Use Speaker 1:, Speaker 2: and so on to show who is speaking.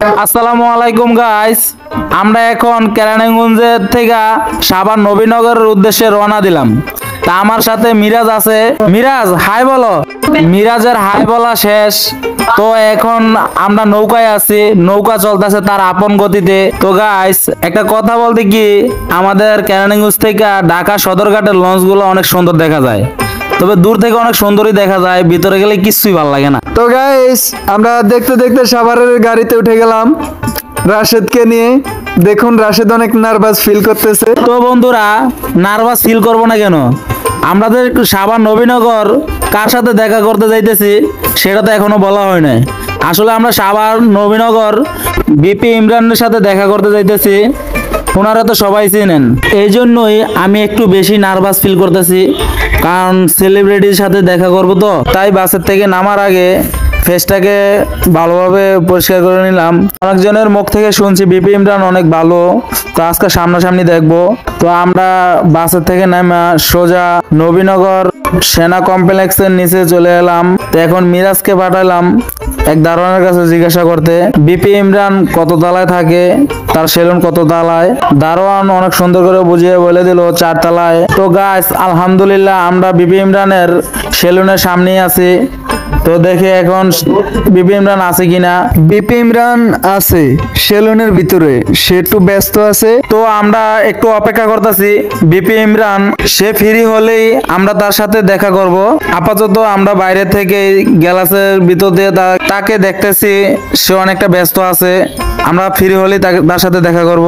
Speaker 1: আসসালামু আলাইকুম গাইস, আমরা এখন কেরানীগঞ্জের থেকে সাভার নবীনগরের উদ্দেশ্যে রওনা দিলাম। তা আমার সাথে মিরাজ আছে। মিরাজ হাই বলো। মিরাজের হাই বলা শেষ। তো এখন আমরা নৌকায় আছি, নৌকা চলতেছে তার আপন গতিতে। তো গাইস একটা কথা বলতে কি, আমাদের কেরানীগঞ্জ থেকে ঢাকা সদরঘাটের লঞ্চগুলো অনেক সুন্দর দেখা যায়, তবে দূর থেকে অনেক সুন্দরই দেখা যায়, ভিতরে গেলে কিছুই ভালো লাগে না।
Speaker 2: তো গাইস আমরা দেখতে দেখতে সাভারের গাড়িতে উঠে গেলাম রাশেদকে নিয়ে। দেখুন রাশেদ অনেক নার্ভাস ফিল করতেছে।
Speaker 1: তো বন্ধুরা, নার্ভাস ফিল করবো না কেন? আমাদের সাভার নবীনগর কার সাথে দেখা করতে যাইতেছি সেটা তো এখনো বলা হয় নাই। আসলে আমরা সাভার নবীনগর বিপি ইমরানের সাথে দেখা করতে যাইতেছি। ওনারা তো সবাই চিনেন, এই জন্যই আমি একটু বেশি নার্ভাস ফিল করতেছি, কারণ সেলিব্রিটির সাথে দেখা করবো। তো তাই বাসের থেকে নামার আগে ফেসটাকে ভালোভাবে পরিষ্কার করে নিলাম। অনেকজনের মুখ থেকে শুনছি বিপি ইমরান অনেক ভালো, তো আজকে সামনাসামনি দেখবো। তো আমরা বাসের থেকে নামা সোজা নবীনগর সেনা কমপ্লেক্সের নিচে চলে এলাম। তো এখন মিরাজকে পাঠালাম এক দারোয়ানের কাছে জিজ্ঞাসা করতে বিপি ইমরান কত তলায় থাকে, তার সেলুন কত তলায়। দারোয়ান অনেক সুন্দর করে বুঝিয়ে বলে দিল 4 তলায়। তো গাইস আলহামদুলিল্লাহ আমরা বিপি ইমরানের সেলুনের সামনেই আছি। তো দেখে এখন বিপি ইমরান আছে কিনা।
Speaker 2: বিপি ইমরান আছে সেলুনের ভিতরে, সে একটু ব্যস্ত আছে।
Speaker 1: তো আমরা একটু অপেক্ষা করতেছি বিপি ইমরান সে ফ্রি হলেই আমরা তার সাথে দেখা করব। আপাতত আমরা বাইরে থেকে গ্লাসের ভিতর দিয়ে তাকে দেখতেছি, সে অনেকটা ব্যস্ত আছে। আমরা ফ্রি হলেই তার সাথে দেখা করব।